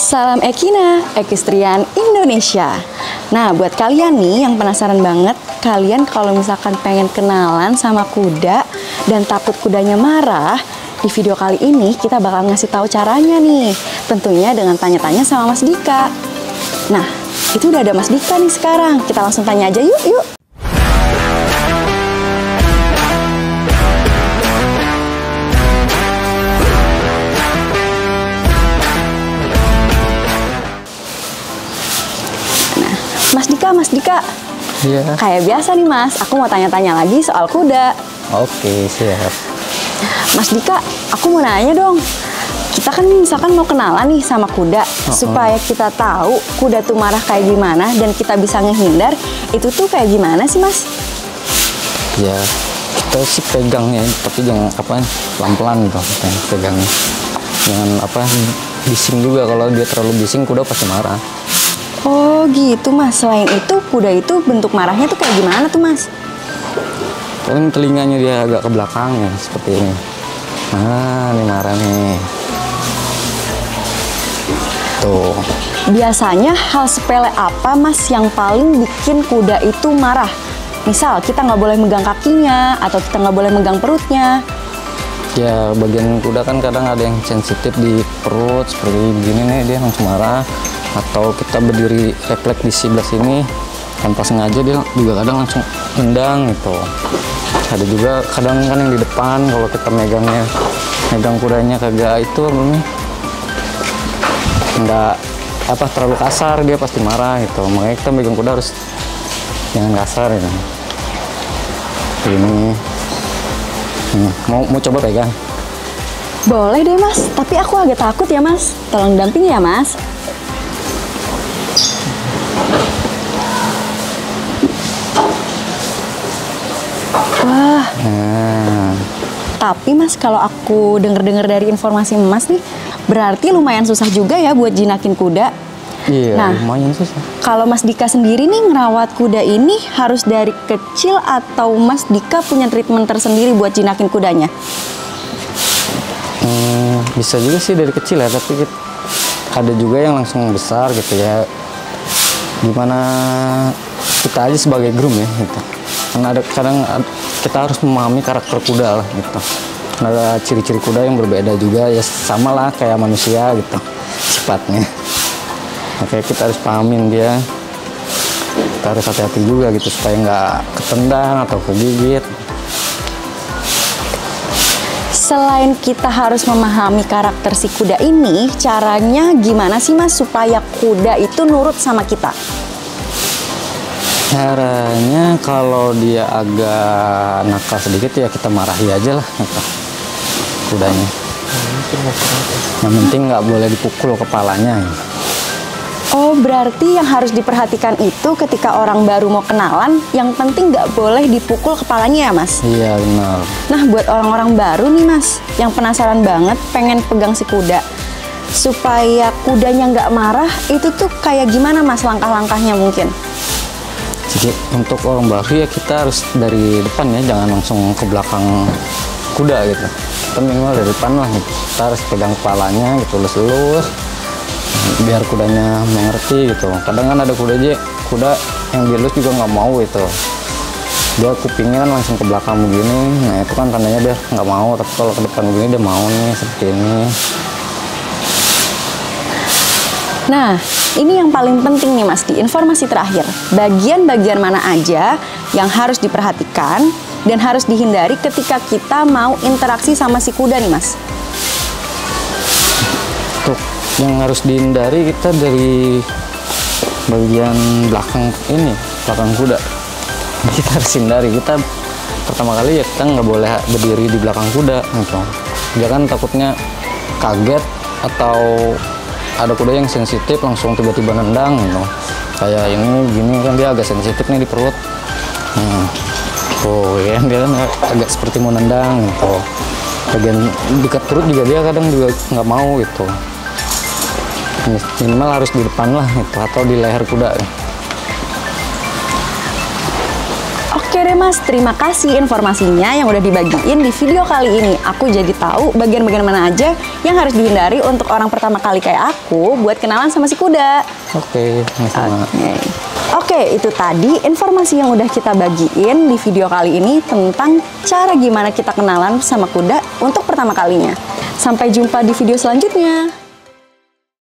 Salam Ekina, Equestrian Indonesia. Nah, buat kalian nih yang penasaran banget, kalian kalau misalkan pengen kenalan sama kuda dan takut kudanya marah, di video kali ini kita bakal ngasih tahu caranya nih. Tentunya dengan tanya-tanya sama Mas Dika. Nah, itu udah ada Mas Dika nih sekarang. Kita langsung tanya aja yuk. Mas Dika. Iya. Kayak biasa nih Mas, aku mau tanya-tanya lagi soal kuda. Oke, siap. Mas Dika, aku mau nanya dong. Kita kan misalkan mau kenalan nih sama kuda, supaya kita tahu kuda tuh marah kayak gimana dan kita bisa ngehindar, itu tuh kayak gimana sih Mas? Ya, kita sih pegangnya, tapi jangan pelan-pelan gitu, pegangnya. Jangan bising juga, kalau dia terlalu bising kuda pasti marah. Oh gitu Mas, selain itu kuda itu bentuk marahnya tuh kayak gimana tuh Mas? Paling telinganya dia agak ke belakang ya, seperti ini. Nah, ini marah nih. Tuh. Biasanya hal sepele apa Mas yang paling bikin kuda itu marah? Misal kita nggak boleh megang kakinya, atau kita nggak boleh megang perutnya. Ya, bagian kuda kan kadang ada yang sensitif di perut, seperti begini nih, dia langsung marah. Atau kita berdiri refleks di sebelah sini tanpa sengaja, dia juga kadang langsung nendang gitu. Ada juga kadang kan yang di depan, kalau kita megang kudanya kagak nggak terlalu kasar, dia pasti marah gitu. Makanya kita megang kuda harus jangan kasar gitu. Ini mau coba pegang? Boleh deh Mas, tapi aku agak takut ya Mas. Tolong dampingi ya Mas. Wah. Nah. Tapi Mas, kalau aku dengar dari informasi Mas nih, berarti lumayan susah juga ya buat jinakin kuda. Iya, nah, lumayan susah. Kalau Mas Dika sendiri nih ngerawat kuda ini harus dari kecil atau Mas Dika punya treatment tersendiri buat jinakin kudanya? Bisa juga sih dari kecil ya, tapi ada juga yang langsung besar gitu ya. Gimana kita aja sebagai groom ya gitu. Karena kadang kita harus memahami karakter kuda lah gitu. Karena ada ciri-ciri kuda yang berbeda juga ya, sama lah kayak manusia gitu sifatnya. Oke, kita harus pahamin dia. Kita harus hati-hati juga gitu supaya nggak ketendang atau kegigit. Selain kita harus memahami karakter si kuda ini, caranya gimana sih Mas supaya kuda itu nurut sama kita? Caranya kalau dia agak nakal sedikit ya kita marahi aja lah gitu, kudanya. Yang penting nggak boleh dipukul kepalanya. Oh, berarti yang harus diperhatikan itu ketika orang baru mau kenalan, yang penting nggak boleh dipukul kepalanya ya Mas? Iya, benar. Nah, buat orang-orang baru nih Mas, yang penasaran banget pengen pegang si kuda, supaya kudanya nggak marah, itu tuh kayak gimana Mas langkah-langkahnya mungkin? Jadi untuk orang baru ya kita harus dari depan ya, jangan langsung ke belakang kuda gitu. Kita minimal dari depan lah, kita harus pegang kepalanya gitu, lus-lus, biar kudanya mengerti gitu. Kadang kan ada kuda yang dielus juga nggak mau itu, dia kupingnya kan langsung ke belakang begini. Nah itu kan tandanya dia nggak mau, tapi kalau ke depan begini dia mau nih, seperti ini. Nah, ini yang paling penting nih Mas, di informasi terakhir. Bagian-bagian mana aja yang harus diperhatikan dan harus dihindari ketika kita mau interaksi sama si kuda nih Mas? Untuk yang harus dihindari, kita dari bagian belakang kuda. Kita harus hindari. Kita pertama kali ya kita nggak boleh berdiri di belakang kuda gitu. Jangan takutnya kaget atau ada kuda yang sensitif langsung tiba-tiba nendang gitu. Kayak ini gini kan dia agak sensitif nih di perut. Ya dia kan agak seperti mau nendang gitu. Bagian dekat perut juga dia kadang juga nggak mau gitu. Minimal harus di depan lah gitu, atau di leher kuda. Oke deh Mas, terima kasih informasinya yang udah dibagiin di video kali ini. Aku jadi tahu bagian-bagian mana aja yang harus dihindari untuk orang pertama kali kayak aku buat kenalan sama si kuda. Oke, sama-sama. Oke, itu tadi informasi yang udah kita bagiin di video kali ini tentang cara gimana kita kenalan sama kuda untuk pertama kalinya. Sampai jumpa di video selanjutnya.